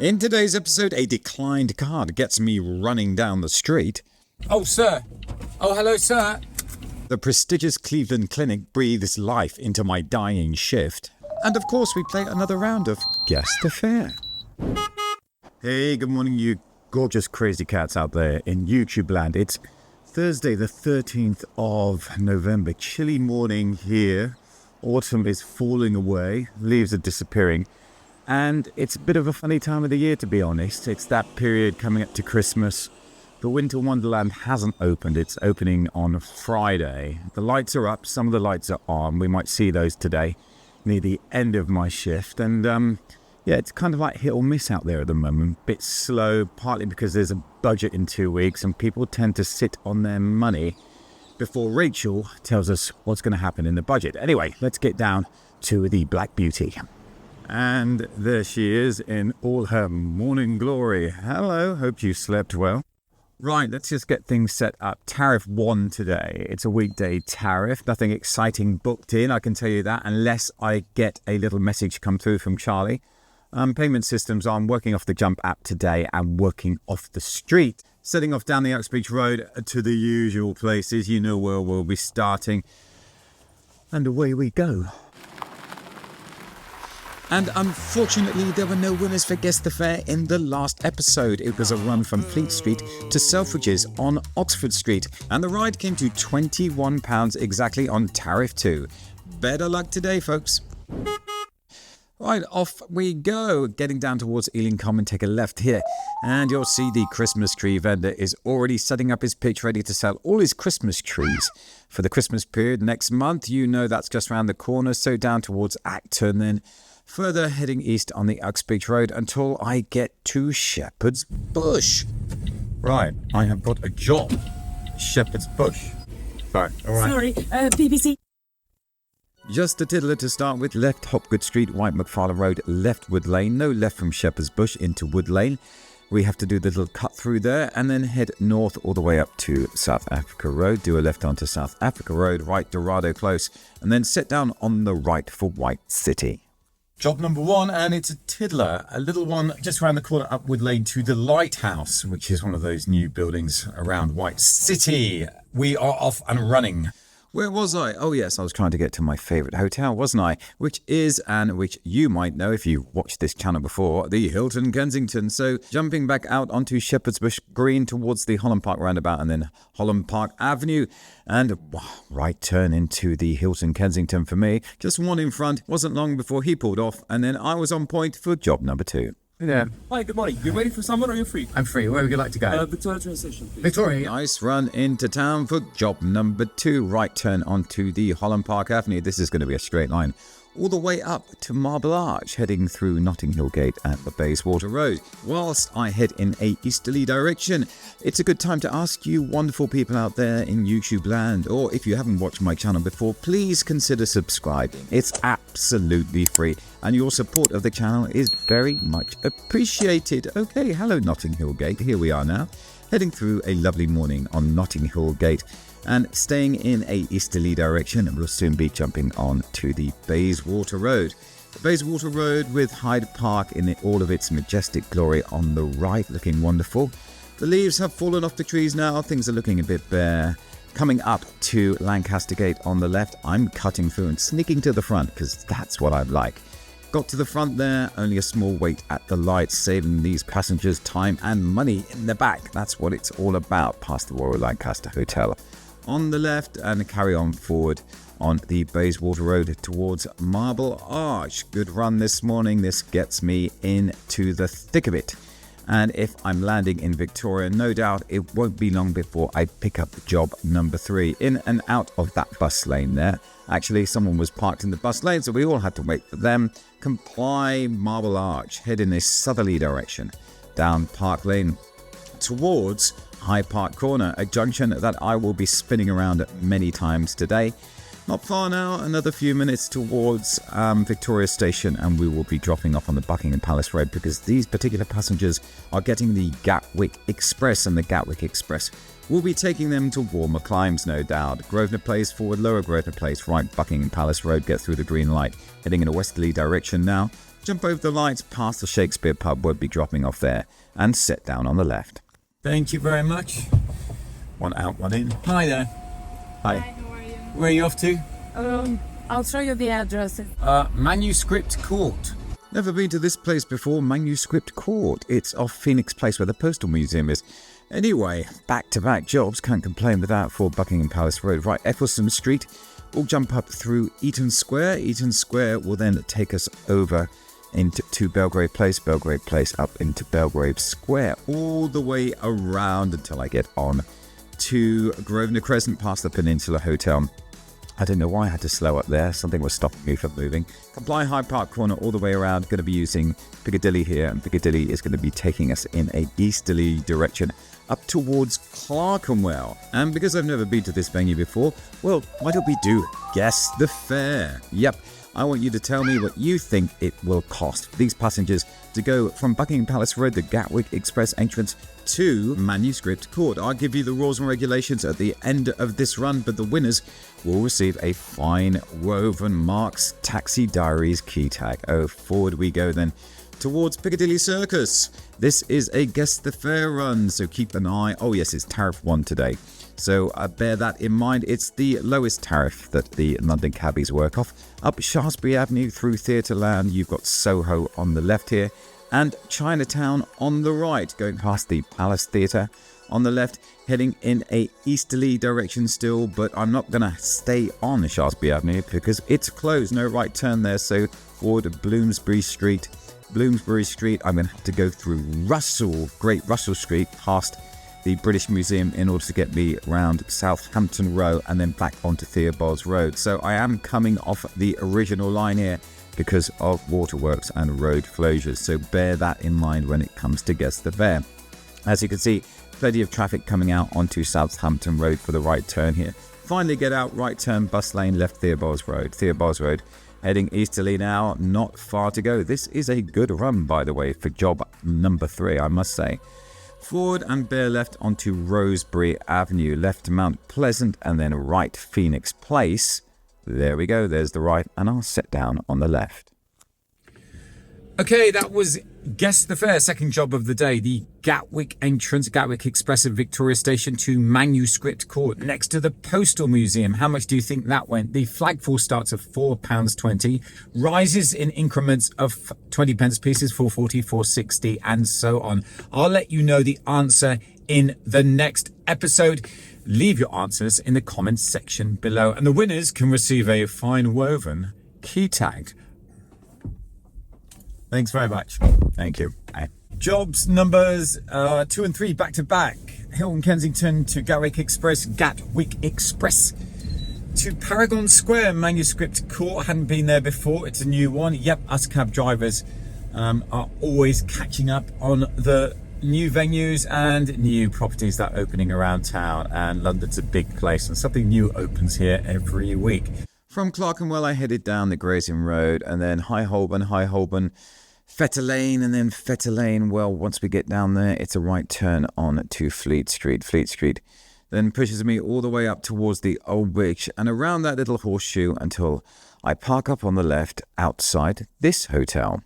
In today's episode, a declined card gets me running down the street. Oh, sir. Oh, hello, sir. The prestigious Cleveland Clinic breathes life into my dying shift. And of course, we play another round of Guess the Fare. Hey, good morning, you gorgeous crazy cats out there in YouTube land. It's Thursday, the 13th of November. Chilly morning here. Autumn is falling away. Leaves are disappearing. And it's a bit of a funny time of the year, to be honest. It's that period coming up to Christmas. The Winter Wonderland hasn't opened. It's opening on Friday. The lights are up. Some of the lights are on. We might see those today near the end of my shift. And yeah, it's kind of like hit or miss out there at the moment. Bit slow, partly because there's a budget in 2 weeks and people tend to sit on their money before Rachel tells us what's going to happen in the budget. Anyway, let's get down to the Black Beauty. And there she is in all her morning glory. Hello, hope you slept well. Right, let's just get things set up. Tariff 1 today. It's a weekday tariff. Nothing exciting booked in, I can tell you that, unless I get a little message come through from Charlie. Payment systems, I'm working off the Jump app today and working off the street. Setting off down the Uxbridge Road to the usual places. You know where we'll be starting. And away we go. And unfortunately, there were no winners for Guess the Fare in the last episode. It was a run from Fleet Street to Selfridges on Oxford Street. And the ride came to £21 exactly on Tariff 2. Better luck today, folks. Right, off we go. Getting down towards Ealing Common, take a left here. And you'll see the Christmas tree vendor is already setting up his pitch, ready to sell all his Christmas trees for the Christmas period next month. You know that's just around the corner, so down towards Acton then. Further heading east on the Uxbridge Road until I get to Shepherd's Bush. Right, I have got a job. Shepherd's Bush. Right, all right. Sorry, BBC. Just a tiddler to start with. Left Hopgood Street, White McFarlane Road, left Wood Lane. No left from Shepherd's Bush into Wood Lane. We have to do the little cut through there and then head north all the way up to South Africa Road. Do a left onto South Africa Road, right Dorado Close, and then sit down on the right for White City. Job number 1, and it's a tiddler, a little one just around the corner up Wood Lane to the Lighthouse, which is one of those new buildings around White City. We are off and running. Where was I? Oh yes, I was trying to get to my favourite hotel, wasn't I? Which is, and which you might know if you watched this channel before, the Hilton Kensington. So jumping back out onto Shepherd's Bush Green towards the Holland Park roundabout and then Holland Park Avenue. And right turn into the Hilton Kensington for me. Just one in front, wasn't long before he pulled off. And then I was on point for job number 2. Yeah. Hi, good morning. You ready for someone or you're free? I'm free. Where would you like to go? Victoria train station, please. Victoria. Nice run into town for job number 2. Right turn onto the Holland Park Avenue. This is going to be a straight line all the way up to Marble Arch, heading through Notting Hill Gate at the Bayswater Road. Whilst I head in a easterly direction, it's a good time to ask you wonderful people out there in YouTube land, or if you haven't watched my channel before, please consider subscribing. It's absolutely free, and your support of the channel is very much appreciated. Okay, hello Notting Hill Gate. Here we are now, heading through a lovely morning on Notting Hill Gate. And staying in a easterly direction, and we'll soon be jumping on to the Bayswater Road. The Bayswater Road with Hyde Park in all of its majestic glory on the right, looking wonderful. The leaves have fallen off the trees now, things are looking a bit bare. Coming up to Lancaster Gate on the left, I'm cutting through and sneaking to the front because that's what I like. Got to the front there, only a small wait at the lights, saving these passengers time and money in the back. That's what it's all about, past the Royal Lancaster Hotel. On the left and carry on forward on the Bayswater Road towards Marble Arch. Good run this morning. This gets me into the thick of it. And if I'm landing in Victoria, no doubt it won't be long before I pick up job number 3. In and out of that bus lane there. Actually, someone was parked in the bus lane, so we all had to wait for them. Comply Marble Arch. Head in a southerly direction. Down Park Lane towards Hyde Park Corner, a junction that I will be spinning around many times today. Not far now, another few minutes towards Victoria Station, and we will be dropping off on the Buckingham Palace Road because these particular passengers are getting the Gatwick Express, and the Gatwick Express will be taking them to warmer climes, no doubt. Grosvenor Place forward, Lower Grosvenor Place, right Buckingham Palace Road, get through the green light, heading in a westerly direction now. Jump over the lights past the Shakespeare pub, won't be dropping off there, and sit down on the left. Thank you very much. One out, one in. Hi there. Hi. How are you? Where are you off to? I'll show you the address. Manuscript Court. Never been to this place before, Manuscript Court. It's off Phoenix Place where the Postal Museum is. Anyway, back-to-back jobs, can't complain with that for Buckingham Palace Road. Right, Eccleston Street, we'll jump up through Eaton Square. Eaton Square will then take us over into Belgrave Place up into Belgrave Square, all the way around until I get on to Grosvenor Crescent past the Peninsula Hotel. I don't know why I had to slow up there. Something was stopping me from moving. Comply Hyde Park Corner all the way around. Going to be using Piccadilly here, and Piccadilly is going to be taking us in a easterly direction up towards Clerkenwell. And because I've never been to this venue before, well, why don't we do Guess the Fare? Yep, I want you to tell me what you think it will cost for these passengers to go from Buckingham Palace Road, the Gatwick Express entrance, to Manuscript Court. I'll give you the rules and regulations at the end of this run, but the winners will receive a fine woven Mark's Taxi Diaries key tag. Oh, forward we go then towards Piccadilly Circus. This is a Guess the Fare run, so keep an eye. Oh yes, it's tariff 1 today. So bear that in mind. It's the lowest tariff that the London cabbies work off. Up Shaftesbury Avenue through Theatreland, you've got Soho on the left here, and Chinatown on the right, going past the Palace Theatre on the left, heading in a easterly direction still, but I'm not going to stay on Shaftesbury Avenue because it's closed. No right turn there, so forward Bloomsbury Street, I'm going to have to go through Great Russell Street, past the British Museum in order to get me round Southampton Row and then back onto Theobald's Road. So I am coming off the original line here because of waterworks and road closures. So bear that in mind when it comes to Guess the Fare. As you can see, plenty of traffic coming out onto Southampton Road for the right turn here. Finally get out, right turn, bus lane, left Theobald's Road. Heading easterly now, not far to go. This is a good run, by the way, for job number 3, I must say. Forward and bear left onto Rosebery Avenue, left Mount Pleasant, and then right Phoenix Place. There we go, there's the right, and I'll sit down on the left. Okay, that was Guess the Fare, second job of the day. The Gatwick entrance, Gatwick Express at Victoria Station to Manuscript Court, next to the Postal Museum. How much do you think that went? The flagfall starts at £4.20, rises in increments of 20 pence pieces, 4.40, 4.60, and so on. I'll let you know the answer in the next episode. Leave your answers in the comments section below, and the winners can receive a fine woven key tag. Thanks very much. Thank you. Bye. Jobs numbers 2 and 3 back to back. Hilton Kensington to Gatwick Express to Paragon Square, Manuscript Court. Hadn't been there before. It's a new one. Yep, us cab drivers are always catching up on the new venues and new properties that are opening around town. And London's a big place, and something new opens here every week. From Clerkenwell, I headed down the Gray's Inn Road, and then High Holborn, Fetter Lane, and then Fetter Lane. Well, once we get down there, it's a right turn on to Fleet Street. Fleet Street then pushes me all the way up towards the Old Witch and around that little horseshoe until I park up on the left outside this hotel.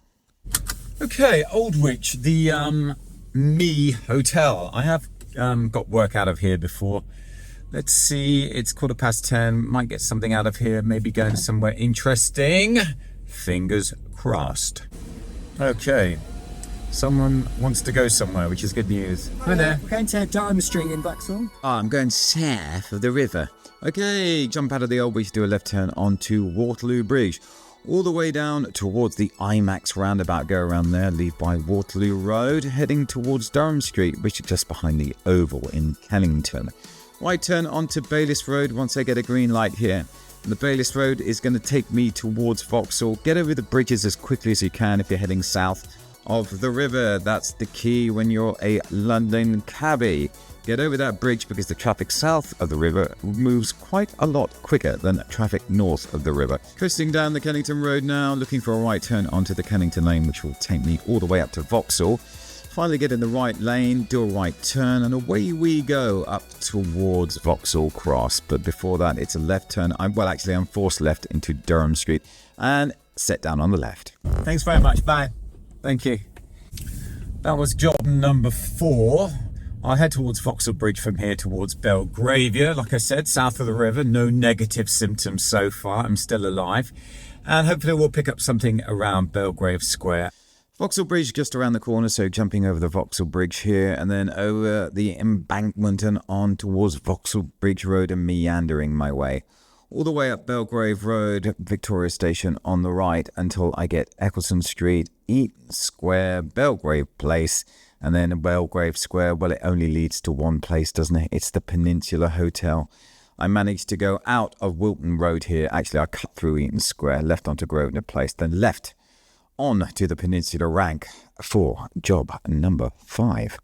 Okay, Old Witch, the Me Hotel. I have got work out of here before. Let's see, it's 10:15. Might get something out of here, maybe going somewhere interesting. Fingers crossed. Okay, someone wants to go somewhere, which is good news. Hi there. We're going to Diamond Street in Vauxhall. I'm going south of the river. Okay, jump out of the Old Bridge, do a left turn onto Waterloo Bridge. All the way down towards the IMAX roundabout, go around there, leave by Waterloo Road, heading towards Durham Street, which is just behind the Oval in Kennington. Right turn onto Baylis Road once I get a green light here. The Baylis Road is going to take me towards Vauxhall. Get over the bridges as quickly as you can if you're heading south of the river. That's the key when you're a London cabbie. Get over that bridge because the traffic south of the river moves quite a lot quicker than traffic north of the river. Coasting down the Kennington Road now, looking for a right turn onto the Kennington Lane, which will take me all the way up to Vauxhall. Finally get in the right lane, do a right turn, and away we go up towards Vauxhall Cross. But before that, it's a left turn. I'm forced left into Durham Street. And set down on the left. Thanks very much. Bye. Thank you. That was job number 4. I'll head towards Vauxhall Bridge from here towards Belgravia. Like I said, south of the river. No negative symptoms so far. I'm still alive. And hopefully we'll pick up something around Belgrave Square. Vauxhall Bridge just around the corner, so jumping over the Vauxhall Bridge here and then over the embankment and on towards Vauxhall Bridge Road and meandering my way all the way up Belgrave Road, Victoria Station on the right until I get Eccleston Street, Eaton Square, Belgrave Place, and then Belgrave Square. Well, it only leads to one place, doesn't it? It's the Peninsula Hotel. I managed to go out of Wilton Road here. Actually, I cut through Eaton Square, left onto Grosvenor Place, then left on to the Peninsula Rank for job number 5.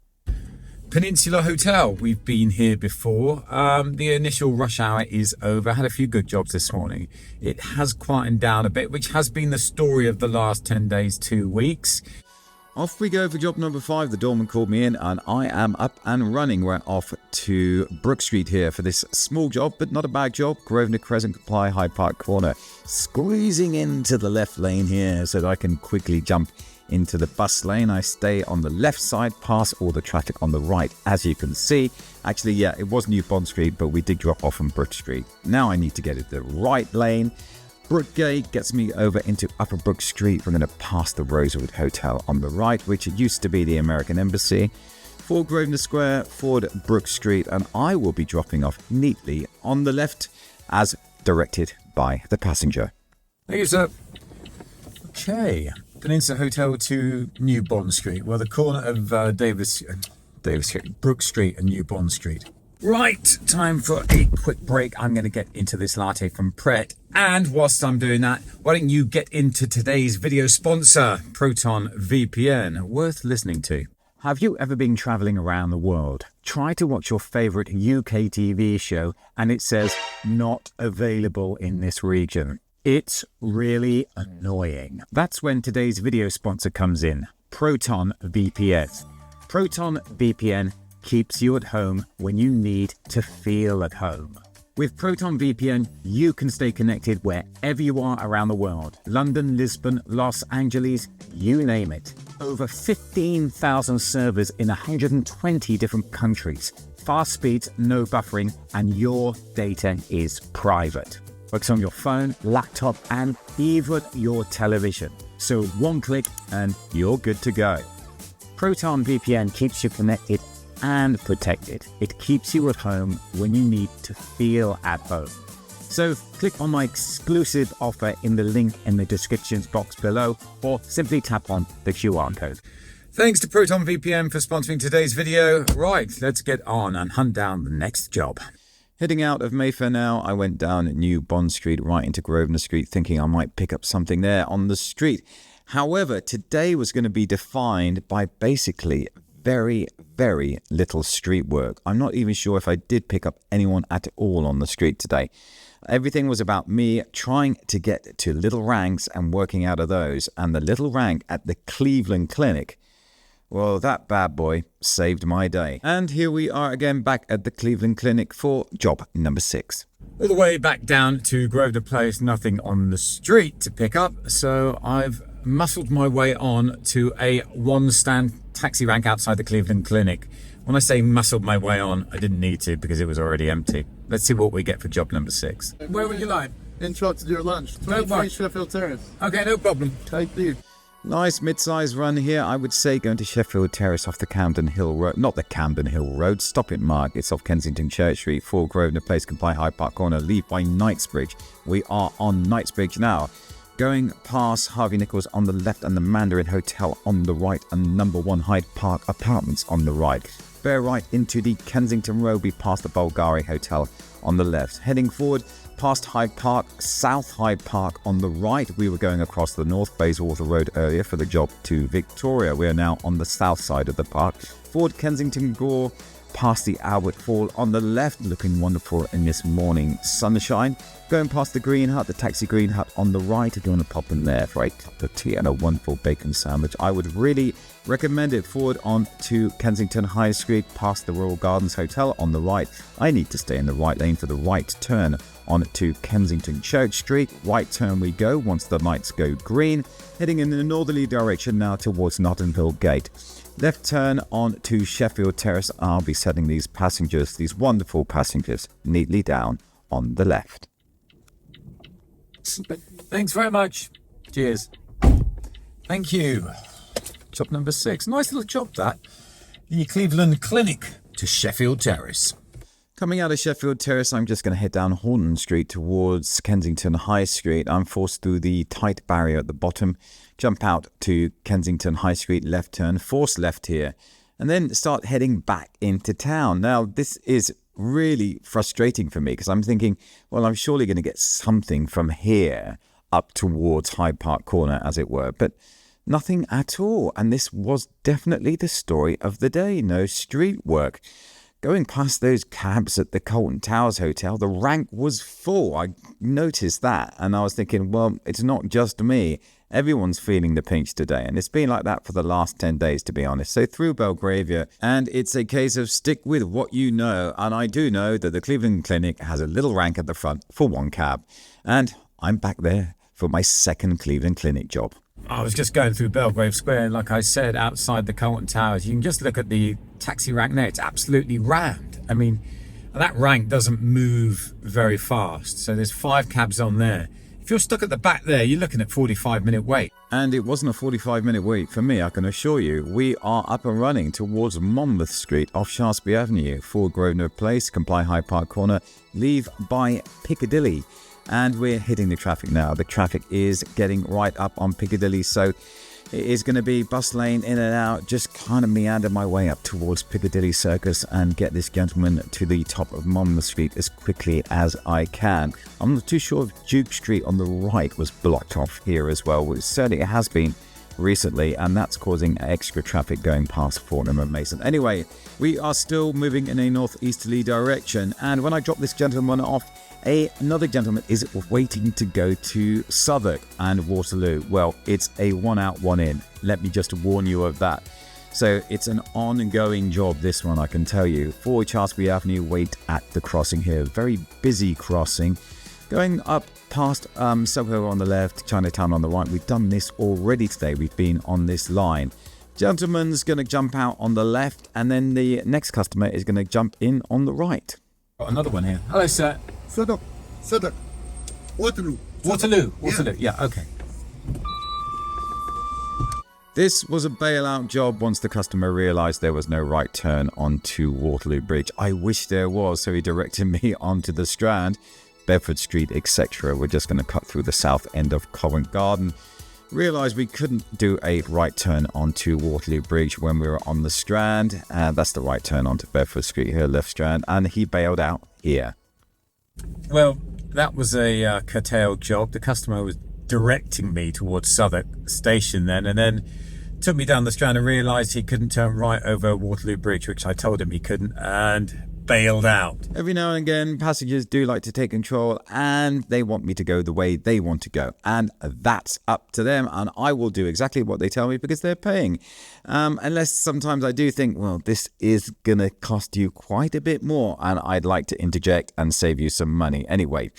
Peninsula Hotel. We've been here before. The initial rush hour is over. I had a few good jobs this morning. It has quietened down a bit, which has been the story of the last 10 days, 2 weeks. Off we go for job number 5. The doorman called me in and I am up and running. We're off to Brook Street here for this small job, but not a bad job. Grosvenor Crescent, Comply, Hyde Park Corner. Squeezing into the left lane here so that I can quickly jump into the bus lane. I stay on the left side, past all the traffic on the right, as you can see. Actually, yeah, it was New Bond Street, but we did drop off from Brook Street. Now I need to get into the right lane. Brookgate gets me over into Upper Brook Street. We're going to pass the Rosewood Hotel on the right, which used to be the American Embassy. Ford Grosvenor Square, Ford Brook Street, and I will be dropping off neatly on the left as directed by the passenger. Thank you, sir. Okay. Peninsula Hotel to New Bond Street. Well, the corner of Brook Street and New Bond Street. Right, time for a quick break. I'm going to get into this latte from Pret. And whilst I'm doing that, why don't you get into today's video sponsor, Proton VPN, worth listening to. Have you ever been travelling around the world? Try to watch your favourite UK TV show and it says not available in this region. It's really annoying. That's when today's video sponsor comes in, Proton VPN. Proton VPN keeps you at home when you need to feel at home. With Proton VPN, you can stay connected wherever you are around the world. London, Lisbon, Los Angeles, you name it. Over 15,000 servers in 120 different countries. Fast speeds, no buffering, and your data is private. Works on your phone, laptop, and even your television. So one click and you're good to go. Proton VPN keeps you connected and protected. It keeps you at home when you need to feel at home. So click on my exclusive offer in the link in the descriptions box below or simply tap on the QR code. Thanks to Proton VPN for sponsoring today's video. Right, let's get on and hunt down the next job. Heading out of Mayfair now, I went down New Bond Street right into Grosvenor Street thinking I might pick up something there on the street. However, today was going to be defined by basically very, very little street work. I'm not even sure if I did pick up anyone at all on the street today. Everything was about me trying to get to Little Ranks and working out of those. And the Little Rank at the Cleveland Clinic, well, that bad boy saved my day. And here we are again back at the Cleveland Clinic for job number 6. All the way back down to Grosvenor Place, nothing on the street to pick up. So I've muscled my way on to a one-stand taxi rank outside the Cleveland Clinic. When I say muscled my way on, I didn't need to because it was already empty. Let's see what we get for job number 6. Where would you like? Interrupted your lunch. No 23 problem. Sheffield Terrace. Okay, no problem. Thank you. Nice mid-sized run here. I would say going to Sheffield Terrace off the Camden Hill Road. Not the Camden Hill Road. Stop it, Mark. It's off Kensington Church Street, 4 Grosvenor Place, Comply, Hyde Park Corner. Leave by Knightsbridge. We are on Knightsbridge now. Going past Harvey Nichols on the left and the Mandarin Hotel on the right and number 1 Hyde Park Apartments on the right. Bear right into the Kensington Road. We pass the Bulgari Hotel on the left. Heading forward past Hyde Park, South Hyde Park on the right. We were going across the North Bayswater Road earlier for the job to Victoria. We are now on the south side of the park. Forward Kensington Gore, past the Albert Hall on the left, looking wonderful in this morning sunshine. Going past the Green Hut, the Taxi Green Hut on the right. If you want to pop in there for a cup of tea and a wonderful bacon sandwich, I would really recommend it. Forward on to Kensington High Street, past the Royal Gardens Hotel on the right. I need to stay in the right lane for the right turn on to Kensington Church Street. Right turn we go once the lights go green, heading in the northerly direction now towards Notting Hill Gate. Left turn on to Sheffield Terrace. I'll be setting these passengers, these wonderful passengers, neatly down on the left. Thanks very much. Cheers. Thank you. Job number 6. Nice little job, that. The Cleveland Clinic to Sheffield Terrace. Coming out of Sheffield Terrace, I'm just going to head down Horton Street towards Kensington High Street. I'm forced through the tight barrier at the bottom, jump out to Kensington High Street, left turn, force left here, and then start heading back into town. Now, this is really frustrating for me because I'm thinking, well, I'm surely going to get something from here up towards Hyde Park Corner, as it were, but nothing at all. And this was definitely the story of the day. No street work. Going past those cabs at the Covent Towers Hotel, the rank was full. I noticed that, and I was thinking, well, it's not just me. Everyone's feeling the pinch today, and it's been like that for the last 10 days, to be honest. So through Belgravia, and it's a case of stick with what you know, and I do know that the Cleveland Clinic has a little rank at the front for one cab, and I'm back there for my second Cleveland Clinic job. I was just going through Belgrave Square, and like I said, outside the Covent Towers, you can just look at the taxi rank there. It's absolutely rammed. I mean, that rank doesn't move very fast. So there's 5 cabs on there. If you're stuck at the back there, you're looking at 45-minute wait. And it wasn't a 45-minute wait for me, I can assure you. We are up and running towards Monmouth Street off Shaftesbury Avenue, for Grosvenor Place, comply Hyde Park Corner, leave by Piccadilly. And we're hitting the traffic now. The traffic is getting right up on Piccadilly, so it is going to be bus lane in and out. Just kind of meander my way up towards Piccadilly Circus and get this gentleman to the top of Monmouth Street as quickly as I can. I'm not too sure if Duke Street on the right was blocked off here as well. Well, certainly it has been recently, and that's causing extra traffic going past Fortnum and Mason. Anyway, we are still moving in a northeasterly direction, and when I drop this gentleman off, another gentleman is waiting to go to Southwark and Waterloo. Well, it's a 1 out, 1 in. Let me just warn you of that. So it's an ongoing job, this one, I can tell you. For Shaftesbury Avenue, wait at the crossing here. Very busy crossing. Going up past Soho on the left, Chinatown on the right. We've done this already today. We've been on this line. Gentleman's going to jump out on the left, and then the next customer is going to jump in on the right. Got another one here. Hello, sir. Southwark. Waterloo. Waterloo. Yeah, okay. This was a bailout job once the customer realised there was no right turn onto Waterloo Bridge. I wish there was, so he directed me onto the Strand, Bedford Street, etc. We're just going to cut through the south end of Covent Garden. Realised we couldn't do a right turn onto Waterloo Bridge when we were on the Strand. That's the right turn onto Bedford Street here, left Strand, and he bailed out here. Well, that was a curtailed job. The customer was directing me towards Southwark Station then, and then took me down the Strand and realised he couldn't turn right over Waterloo Bridge, which I told him he couldn't, and bailed out. Every now and again, passengers do like to take control, and they want me to go the way they want to go, and that's up to them, and I will do exactly what they tell me because they're paying. Unless sometimes I do think, well, this is gonna cost you quite a bit more, and I'd like to interject and save you some money. Anyway,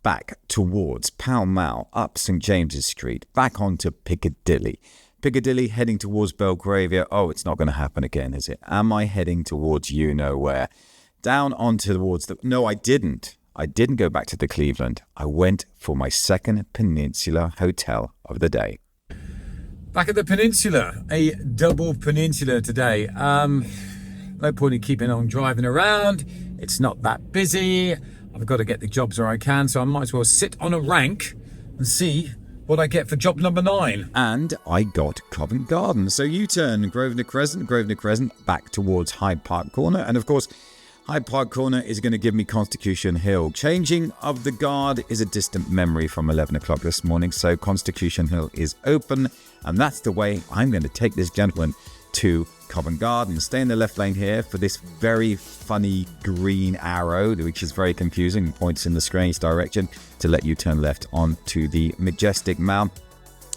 back towards Pall Mall, up St James's Street, back onto Piccadilly. Piccadilly heading towards Belgravia. Oh, it's not going to happen again, is it? Am I heading towards you know where? Down on towards the... No, I didn't. I didn't go back to the Cleveland. I went for my second Peninsula Hotel of the day. Back at the Peninsula. A double Peninsula today. No point in keeping on driving around. It's not that busy. I've got to get the jobs where I can, so I might as well sit on a rank and see what I get for job number 9. And I got Covent Garden. So U-turn, Grosvenor Crescent, back towards Hyde Park Corner. And of course, Hyde Park Corner is going to give me Constitution Hill. Changing of the guard is a distant memory from 11 o'clock this morning, so Constitution Hill is open, and that's the way I'm going to take this gentleman to Covent Garden. Stay in the left lane here for this very funny green arrow, which is very confusing, points in the strange direction to let you turn left onto the Majestic Mount,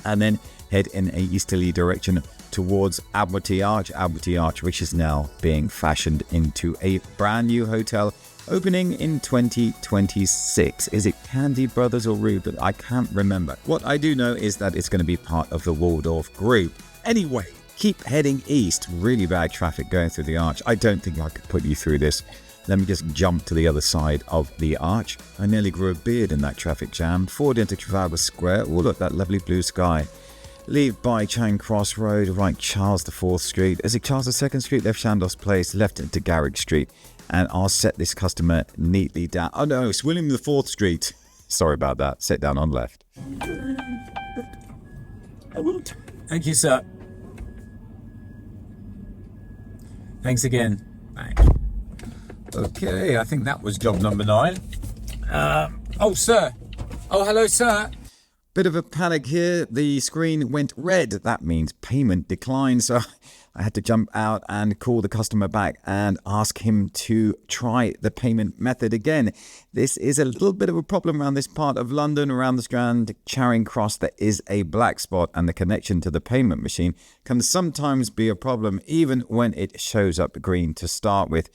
and then head in a easterly direction towards Admiralty Arch, which is now being fashioned into a brand new hotel opening in 2026. Is it Candy Brothers or Rupert? I can't remember. What I do know is that it's going to be part of the Waldorf Group. Anyway, keep heading east. Really bad traffic going through the arch. I don't think I could put you through this. Let me just jump to the other side of the arch. I nearly grew a beard in that traffic jam. Forward into Trafalgar Square. Oh, look, that lovely blue sky. Leave by Charing Cross Road, right Charles IV Street. Is it Charles II Street? Left Chandos Place, left into Garrick Street. And I'll set this customer neatly down. Oh no, it's William IV Street. Sorry about that. Set down on left. Thank you, sir. Thanks again. Bye. Okay, I think that was job number 9. Oh, sir. Oh, hello, sir. Bit of a panic here. The screen went red. That means payment declined. So I had to jump out and call the customer back and ask him to try the payment method again. This is a little bit of a problem around this part of London, around the Strand, Charing Cross. There is a black spot and the connection to the payment machine can sometimes be a problem even when it shows up green to start with.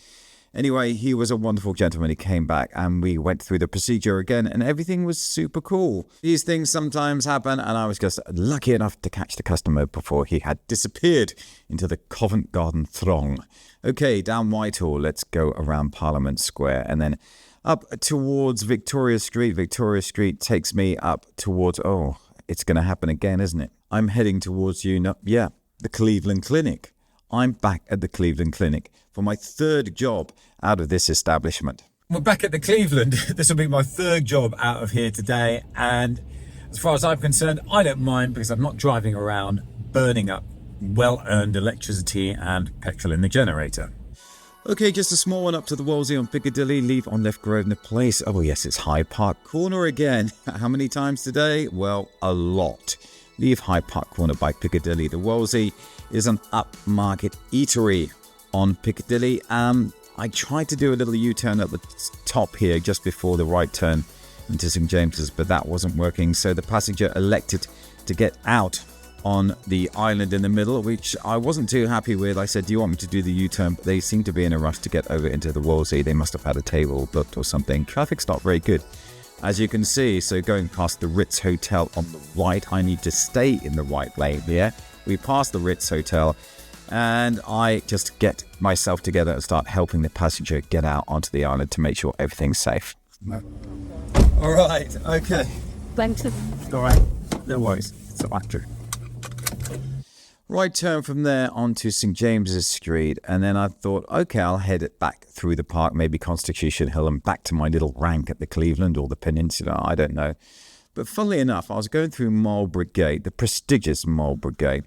Anyway, he was a wonderful gentleman. He came back and we went through the procedure again and everything was super cool. These things sometimes happen and I was just lucky enough to catch the customer before he had disappeared into the Covent Garden throng. Okay, down Whitehall, let's go around Parliament Square and then up towards Victoria Street. Victoria Street takes me up towards, oh, it's going to happen again, isn't it? I'm heading towards the Cleveland Clinic. I'm back at the Cleveland Clinic for my 3rd job out of this establishment. We're back at the Cleveland. This will be my 3rd job out of here today. And as far as I'm concerned, I don't mind because I'm not driving around burning up well-earned electricity and petrol in the generator. Okay, just a small one up to the Wolsey on Piccadilly. Leave on Left Grosvenor Place. Oh, yes, it's Hyde Park Corner again. How many times today? Well, a lot. Leave Hyde Park Corner by Piccadilly. The Wolsey is an upmarket eatery on Piccadilly. I tried to do a little U-turn at the top here just before the right turn into St James's, but that wasn't working. So the passenger elected to get out on the island in the middle, which I wasn't too happy with. I said, do you want me to do the U-turn? But they seem to be in a rush to get over into the Wolsey. They must have had a table booked or something. Traffic's not very good, as you can see. So going past the Ritz Hotel on the right, I need to stay in the right lane here. We passed the Ritz Hotel and I just get myself together and start helping the passenger get out onto the island to make sure everything's safe. All right, okay. Thanks. All right, no worries. It's all right. Right turn from there onto St James's Street, and then I thought, okay, I'll head it back through the park, maybe Constitution Hill, and back to my little rank at the Cleveland or the Peninsula, I don't know. But funnily enough, I was going through Marlborough Gate, the prestigious Marlborough Gate,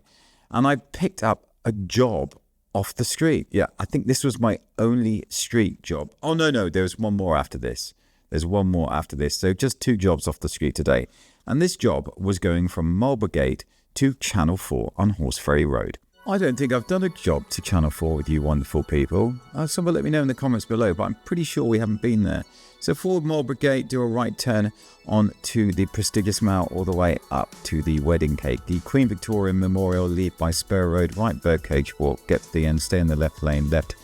and I picked up a job off the street. Yeah, I think this was my only street job. Oh, no, there's one more after this. So just 2 jobs off the street today. And this job was going from Marlborough Gate to Channel 4 on Horseferry Road. I don't think I've done a job to Channel 4 with you wonderful people. Someone let me know in the comments below, but I'm pretty sure we haven't been there. So forward Marlborough Gate, do a right turn on to the prestigious Mall all the way up to the Wedding Cake. The Queen Victoria Memorial, leave by Spur Road, right Birdcage Walk, get to the end, stay in the left lane, left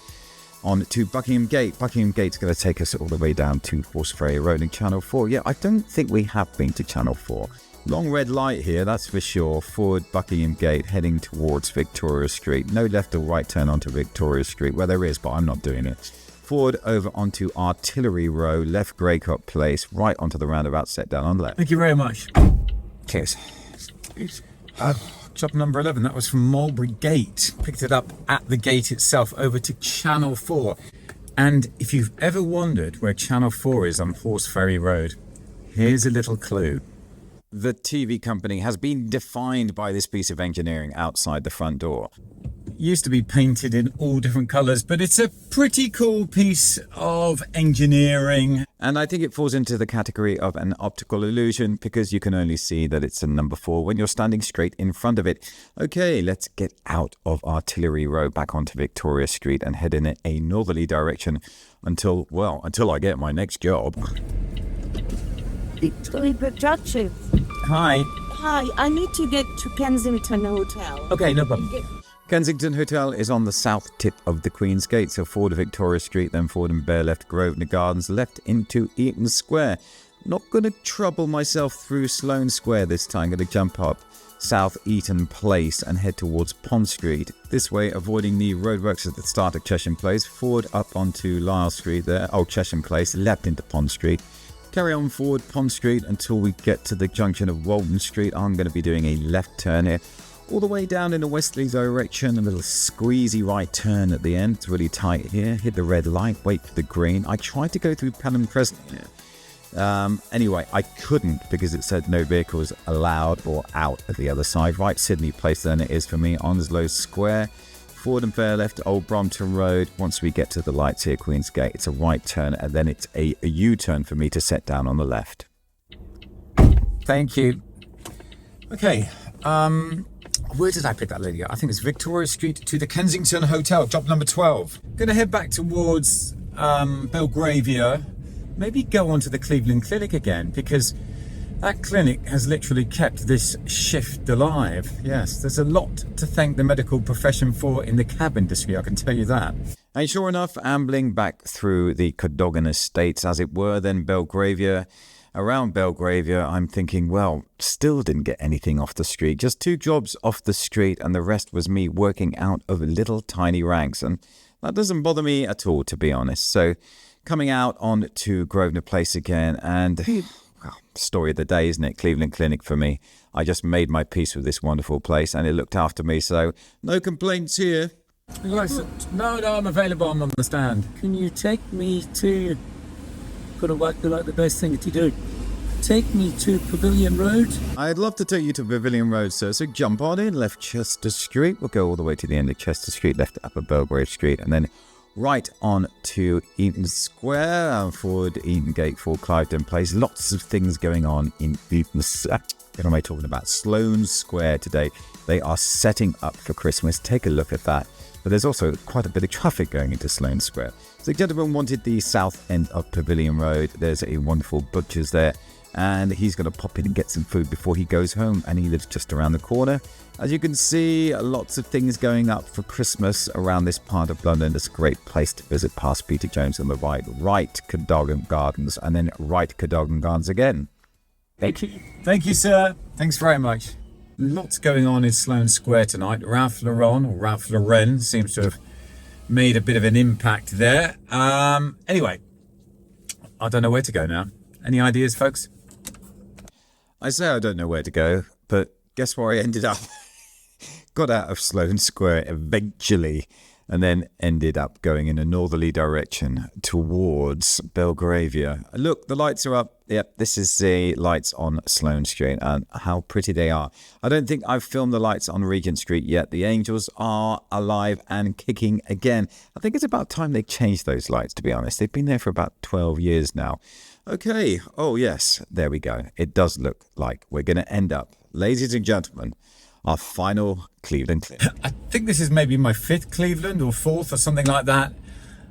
on to Buckingham Gate. Buckingham Gate's going to take us all the way down to Horseferry Road and Channel 4. Yeah, I don't think we have been to Channel 4. Long red light here, that's for sure. Forward Buckingham Gate, heading towards Victoria Street. No left or right turn onto Victoria Street. Well, there is, but I'm not doing it. Forward over onto Artillery Row, left Greycoat Place, right onto the roundabout, set down on the left. Thank you very much. Cheers. Job number 11, that was from Marlborough Gate. Picked it up at the gate itself over to Channel 4. And if you've ever wondered where Channel 4 is on Horseferry Road, here's a little clue. The TV company has been defined by this piece of engineering outside the front door. Used to be painted in all different colours, but it's a pretty cool piece of engineering. And I think it falls into the category of an optical illusion because you can only see that it's a number 4 when you're standing straight in front of it. Okay, let's get out of Artillery Road back onto Victoria Street and head in a northerly direction until I get my next job. Hi. Hi, I need to get to Kensington Hotel. Okay, no problem. Kensington Hotel is on the south tip of the Queen's Gate, so forward Victoria Street, then forward and bear left Grosvenor Gardens, left into Eaton Square. Not going to trouble myself through Sloane Square this time. Going to jump up South Eaton Place and head towards Pond Street. This way, avoiding the roadworks at the start of Chesham Place, forward up onto Lyle Street there, Old Chesham Place, left into Pond Street. Carry on forward Pond Street until we get to the junction of Walton Street. I'm going to be doing a left turn here. All the way down in the westerly direction, a little squeezy right turn at the end. It's really tight here. Hit the red light, wait for the green. I tried to go through Pelham Crescent here. Anyway, I couldn't because it said no vehicles allowed or out at the other side. Right Sydney Place then it is for me. Onslow Square. Forward and fair left Old Brompton Road. Once we get to the lights here, Queen's Gate, it's a right turn and then it's a U-turn for me to set down on the left. Thank you. Okay, where did I pick that lady up? I think it's Victoria Street to the Kensington Hotel, job number 12. Gonna head back towards Belgravia. Maybe go on to the Cleveland Clinic again, because that clinic has literally kept this shift alive. Yes, there's a lot to thank the medical profession for in the cab industry, I can tell you that. And sure enough, ambling back through the Cadogan Estates, as it were, then Belgravia. Around Belgravia, I'm thinking, well, still didn't get anything off the street. Just 2 jobs off the street, and the rest was me working out of little tiny ranks. And that doesn't bother me at all, to be honest. So coming out on to Grosvenor Place again, and well, story of the day, isn't it? Cleveland Clinic for me. I just made my peace with this wonderful place, and it looked after me, so no complaints here. No, I'm available. I'm on the stand. Can you take me to... Gotta work like the best thing that you do. Take me to Pavilion Road. I'd love to take you to Pavilion Road, sir. So jump on in, left Chester Street. We'll go all the way to the end of Chester Street, left Upper Belgrave Street, and then right on to Eaton Square, and forward Eaton Gate for Cliveden Place. Lots of things going on in Eaton. What am I talking about? Sloane Square today. They are setting up for Christmas. Take a look at that. But there's also quite a bit of traffic going into Sloane Square. So the gentleman wanted the south end of Pavilion Road. There's a wonderful butcher's there, and he's going to pop in and get some food before he goes home, and he lives just around the corner. As you can see, lots of things going up for Christmas around this part of London. It's a great place to visit, past Peter Jones on the right Cadogan Gardens, and then right Cadogan Gardens again. Thank you. Thank you, sir. Thanks very much. Lots going on in Sloane Square tonight. Ralph Lauren seems to have made a bit of an impact there. Anyway, I don't know where to go now. Any ideas, folks? I say I don't know where to go, but guess where I ended up? Got out of Sloane Square eventually, and then ended up going in a northerly direction towards Belgravia. Look, the lights are up. Yep, this is the lights on Sloane Street, and how pretty they are. I don't think I've filmed the lights on Regent Street yet. The angels are alive and kicking again. I think it's about time they changed those lights, to be honest. They've been there for about 12 years now. Okay, oh yes, there we go. It does look like we're going to end up, ladies and gentlemen, our final Cleveland Clinic. I think this is maybe my 5th Cleveland or 4th or something like that.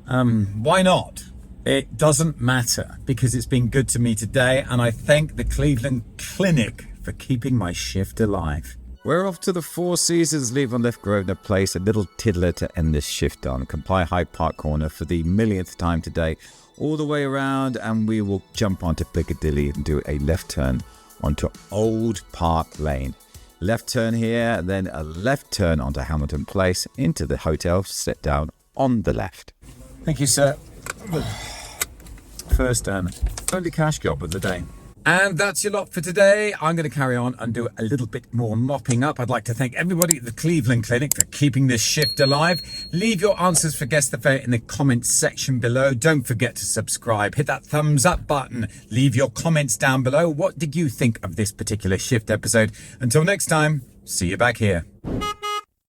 Why not? It doesn't matter, because it's been good to me today, and I thank the Cleveland Clinic for keeping my shift alive. We're off to the Four Seasons, leave on left Grosvenor Place, a little tiddler to end this shift on. Comply Hyde Park Corner for the millionth time today, all the way around, and we will jump onto Piccadilly and do a left turn onto Old Park Lane. Left turn here, then a left turn onto Hamilton Place, into the hotel, sit down on the left. Thank you, sir. First and only cash job of the day. And that's your lot for today. I'm going to carry on and do a little bit more mopping up. I'd like to thank everybody at the Cleveland Clinic for keeping this shift alive. Leave your answers for Guess the Fair in the comments section below. Don't forget to subscribe. Hit that thumbs up button. Leave your comments down below. What did you think of this particular shift episode? Until next time, see you back here.